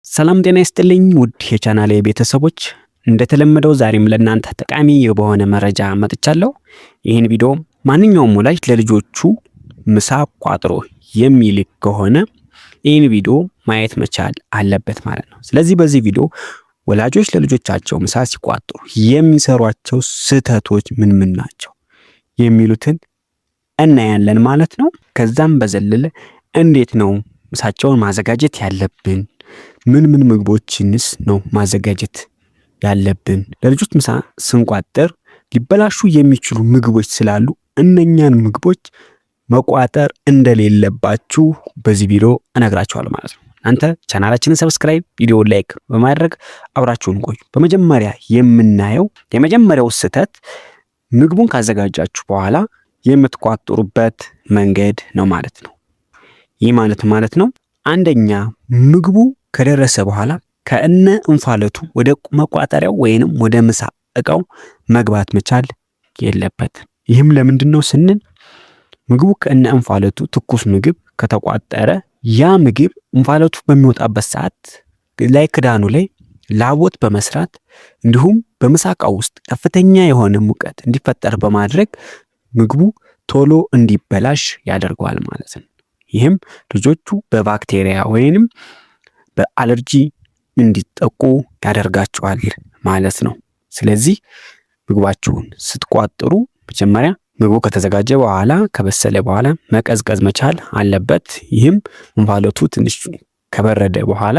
ሰላም ጤና ይስጥልኝ ውድ የቻናሌ ቤተሰቦች፣ እንደተለመደው ዛሬም ለእናንተ ጠቃሚ የሆነ መረጃ መጥቻለሁ። ይህን ቪዲዮ ማንኛውም ወላጅ ለልጆቹ ምሳ ቋጥሮ የሚልክ ከሆነ ይህን ቪዲዮ ማየት መቻል አለበት ማለት ነው። ስለዚህ በዚህ ቪዲዮ ወላጆች ለልጆቻቸው ምሳ ሲቋጥሩ የሚሰሯቸው ስህተቶች ምን ምን ናቸው የሚሉትን እናያለን ማለት ነው። ከዛም በዘለለ እንዴት ነው ምሳቸውን ማዘጋጀት ያለብን፣ ምን ምግቦችንስ ነው ማዘጋጀት ያለብን፣ ለልጆች ምሳ ስንቋጥር ሊበላሹ የሚችሉ ምግቦች ስላሉ እነኛን ምግቦች መቋጠር እንደሌለባችሁ በዚህ ቪዲዮ እነግራችኋለሁ ማለት ነው። እናንተ ቻናላችንን ሰብስክራይብ፣ ቪዲዮ ላይክ በማድረግ አብራችሁን ቆዩ። በመጀመሪያ የምናየው የመጀመሪያው ስህተት ምግቡን ካዘጋጃችሁ በኋላ የምትቋጥሩበት መንገድ ነው ማለት ነው። ይህ ማለት ነው አንደኛ ምግቡ ከደረሰ በኋላ ከእነ እንፋለቱ ወደ መቋጠሪያው ወይንም ወደ ምሳ እቃው መግባት መቻል የለበት። ይህም ለምንድነው ስንል ምግቡ ከእነ እንፋለቱ ትኩስ ምግብ ከተቋጠረ ያ ምግብ እንፋለቱ በሚወጣበት ሰዓት ላይ ክዳኑ ላይ ላቦት በመስራት እንዲሁም በምሳ እቃው ውስጥ ከፍተኛ የሆነ ሙቀት እንዲፈጠር በማድረግ ምግቡ ቶሎ እንዲበላሽ ያደርገዋል ማለት ነው። ይህም ልጆቹ በባክቴሪያ ወይንም በአለርጂ እንዲጠቁ ያደርጋቸዋል ማለት ነው። ስለዚህ ምግባችሁን ስትቋጥሩ መጀመሪያ ምግቡ ከተዘጋጀ በኋላ ከበሰለ በኋላ መቀዝቀዝ መቻል አለበት። ይህም እንፋሎቱ ትንሽ ከበረደ በኋላ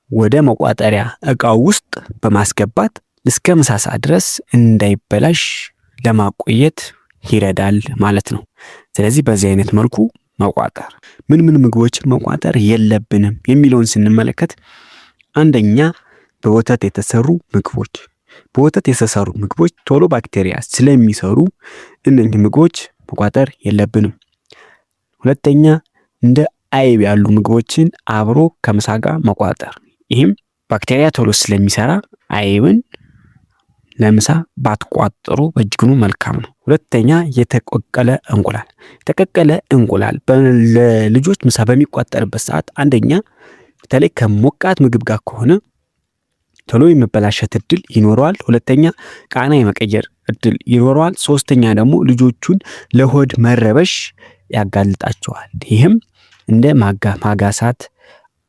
ወደ መቋጠሪያ እቃው ውስጥ በማስገባት እስከ ምሳ ሰዓት ድረስ እንዳይበላሽ ለማቆየት ይረዳል ማለት ነው። ስለዚህ በዚህ አይነት መልኩ መቋጠር። ምን ምግቦችን መቋጠር የለብንም የሚለውን ስንመለከት አንደኛ በወተት የተሰሩ ምግቦች። በወተት የተሰሩ ምግቦች ቶሎ ባክቴሪያ ስለሚሰሩ እነዚህ ምግቦች መቋጠር የለብንም። ሁለተኛ እንደ አይብ ያሉ ምግቦችን አብሮ ከምሳ ጋር መቋጠር። ይህም ባክቴሪያ ቶሎ ስለሚሰራ አይብን ለምሳ ባትቋጥሩ በእጅጉኑ መልካም ነው። ሁለተኛ የተቀቀለ እንቁላል። የተቀቀለ እንቁላል ለልጆች ምሳ በሚቋጠርበት ሰዓት አንደኛ በተለይ ከሞቃት ምግብ ጋር ከሆነ ቶሎ የመበላሸት እድል ይኖረዋል። ሁለተኛ ቃና የመቀየር እድል ይኖረዋል። ሶስተኛ ደግሞ ልጆቹን ለሆድ መረበሽ ያጋልጣቸዋል። ይህም እንደ ማጋሳት፣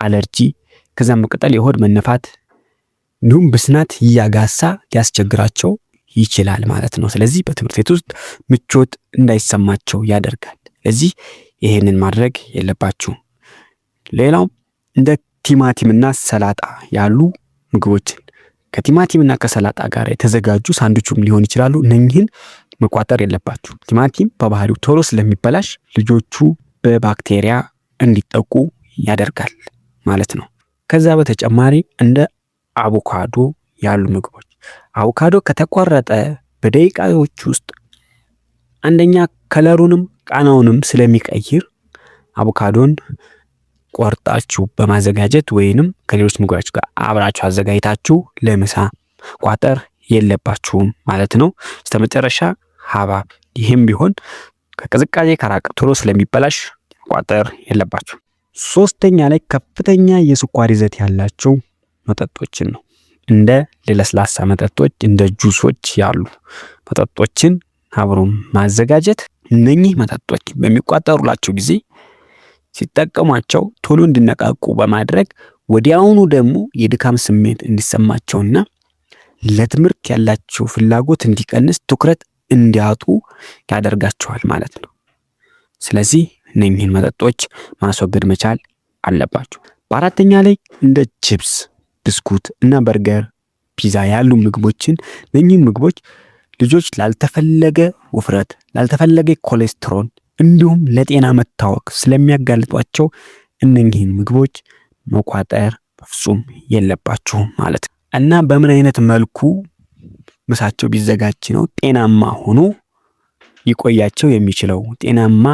አለርጂ፣ ከዛም መቀጠል የሆድ መነፋት እንዲሁም ብስናት እያጋሳ ሊያስቸግራቸው ይችላል ማለት ነው። ስለዚህ በትምህርት ቤት ውስጥ ምቾት እንዳይሰማቸው ያደርጋል። ስለዚህ ይሄንን ማድረግ የለባችሁም። ሌላው እንደ ቲማቲምና ሰላጣ ያሉ ምግቦችን ከቲማቲምና ከሰላጣ ጋር የተዘጋጁ ሳንዱችም ሊሆን ይችላሉ። እነኚህን መቋጠር የለባችሁ። ቲማቲም በባህሪው ቶሎ ስለሚበላሽ ልጆቹ በባክቴሪያ እንዲጠቁ ያደርጋል ማለት ነው። ከዛ በተጨማሪ እንደ አቮካዶ ያሉ ምግቦች። አቮካዶ ከተቆረጠ በደቂቃዎች ውስጥ አንደኛ ከለሩንም ቃናውንም ስለሚቀይር አቮካዶን ቆርጣችሁ በማዘጋጀት ወይንም ከሌሎች ምግቦች ጋር አብራችሁ አዘጋጅታችሁ ለምሳ ቋጠር የለባችሁም ማለት ነው። በስተመጨረሻ ሐብሐብ። ይህም ቢሆን ከቅዝቃዜ ከራቀ ቶሎ ስለሚበላሽ ቋጠር የለባችሁ። ሶስተኛ ላይ ከፍተኛ የስኳር ይዘት ያላቸው መጠጦችን ነው። እንደ ለስላሳ መጠጦች እንደ ጁሶች ያሉ መጠጦችን አብሮ ማዘጋጀት። እነኚህ መጠጦች በሚቋጠሩላቸው ጊዜ ሲጠቀሟቸው ቶሎ እንዲነቃቁ በማድረግ ወዲያውኑ ደግሞ የድካም ስሜት እንዲሰማቸውና ለትምህርት ያላቸው ፍላጎት እንዲቀንስ፣ ትኩረት እንዲያጡ ያደርጋቸዋል ማለት ነው። ስለዚህ እነኚህን መጠጦች ማስወገድ መቻል አለባቸው። በአራተኛ ላይ እንደ ቺፕስ፣ ብስኩት እና በርገር፣ ፒዛ ያሉ ምግቦችን እነኚህን ምግቦች ልጆች ላልተፈለገ ውፍረት፣ ላልተፈለገ ኮሌስትሮል እንዲሁም ለጤና መታወክ ስለሚያጋልጧቸው እነኚህን ምግቦች መቋጠር በፍጹም የለባችሁም ማለት ነው። እና በምን አይነት መልኩ ምሳቸው ቢዘጋጅ ነው ጤናማ ሆኖ ሊቆያቸው የሚችለው፣ ጤናማ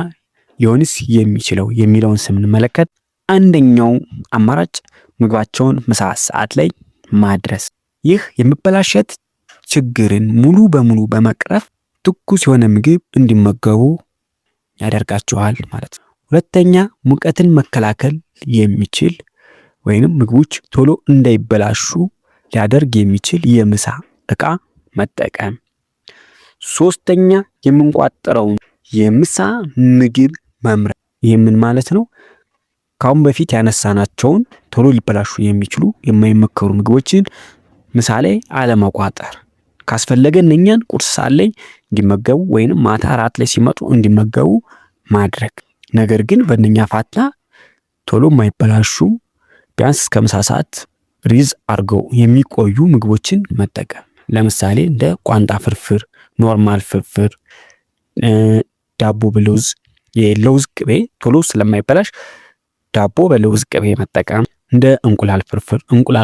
ሊሆንስ የሚችለው የሚለውን ስንመለከት አንደኛው አማራጭ ምግባቸውን ምሳ ሰዓት ላይ ማድረስ። ይህ የመበላሸት ችግርን ሙሉ በሙሉ በመቅረፍ ትኩስ የሆነ ምግብ እንዲመገቡ ያደርጋቸዋል ማለት ነው። ሁለተኛ ሙቀትን መከላከል የሚችል ወይንም ምግቦች ቶሎ እንዳይበላሹ ሊያደርግ የሚችል የምሳ ዕቃ መጠቀም። ሶስተኛ የምንቋጥረውን የምሳ ምግብ መምረጥ። ይህ ምን ማለት ነው? ካሁን በፊት ያነሳናቸውን ቶሎ ሊበላሹ የሚችሉ የማይመከሩ ምግቦችን ምሳ ላይ አለመቋጠር። ካስፈለገ እነኛን ቁርስ ሰዓት ላይ እንዲመገቡ ወይንም ማታ እራት ላይ ሲመጡ እንዲመገቡ ማድረግ። ነገር ግን በእነኛ ፋታ ቶሎ የማይበላሹ ቢያንስ እስከ ምሳ ሰዓት ሪዝ አድርገው የሚቆዩ ምግቦችን መጠቀም። ለምሳሌ እንደ ቋንጣ ፍርፍር፣ ኖርማል ፍርፍር፣ ዳቦ በለውዝ። የለውዝ ቅቤ ቶሎ ስለማይበላሽ ዳቦ በለውዝ ቅቤ መጠቀም። እንደ እንቁላል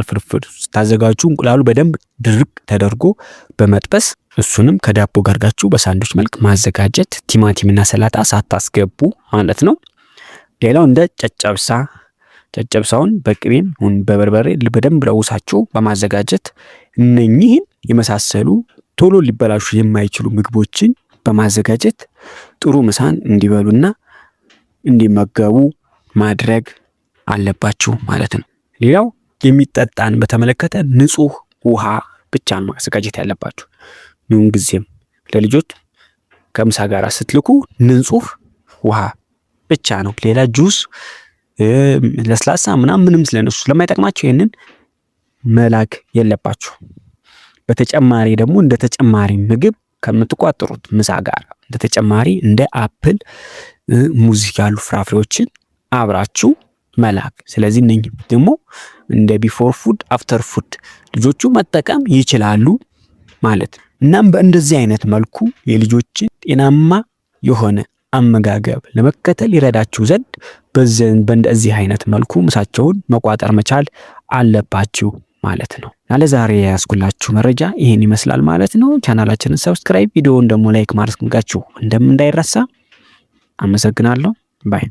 ፍርፍር ስታዘጋጁ እንቁላሉ በደንብ ድርቅ ተደርጎ በመጥበስ እሱንም ከዳቦ ጋር አድርጋችሁ በሳንዱች መልክ ማዘጋጀት፣ ቲማቲምና ሰላጣ ሳታስገቡ ማለት ነው። ሌላው እንደ ጨጨብሳውን በቅቤም በበርበሬ በደንብ ለውሳችሁ በማዘጋጀት እነኚህን የመሳሰሉ ቶሎ ሊበላሹ የማይችሉ ምግቦችን በማዘጋጀት ጥሩ ምሳን እንዲበሉና እንዲመገቡ ማድረግ አለባችሁ ማለት ነው። ሌላው የሚጠጣን በተመለከተ ንጹህ ውሃ ብቻ ነው ማዘጋጀት ያለባችሁ። ምን ጊዜም ለልጆች ከምሳ ጋር ስትልኩ ንጹህ ውሃ ብቻ ነው። ሌላ ጁስ፣ ለስላሳ ምንም ስለነሱ ስለማይጠቅማችሁ ይሄንን መላክ የለባችሁ። በተጨማሪ ደግሞ እንደ ተጨማሪ ምግብ ከምትቋጥሩት ምሳ ጋር እንደ ተጨማሪ እንደ አፕል፣ ሙዝ ያሉ ፍራፍሬዎችን አብራችሁ መላክ። ስለዚህ እነኚህ ደግሞ እንደ ቢፎር ፉድ አፍተር ፉድ ልጆቹ መጠቀም ይችላሉ ማለት። እናም በእንደዚህ አይነት መልኩ የልጆችን ጤናማ የሆነ አመጋገብ ለመከተል ይረዳችሁ ዘንድ በእንደዚህ አይነት መልኩ ምሳቸውን መቋጠር መቻል አለባችሁ ማለት ነው። ለዛሬ ያስኩላችሁ መረጃ ይሄን ይመስላል ማለት ነው። ቻናላችንን ሰብስክራይብ፣ ቪዲዮውን ደግሞ ላይክ ማድረጋችሁ እንዳይረሳ። አመሰግናለሁ ባይ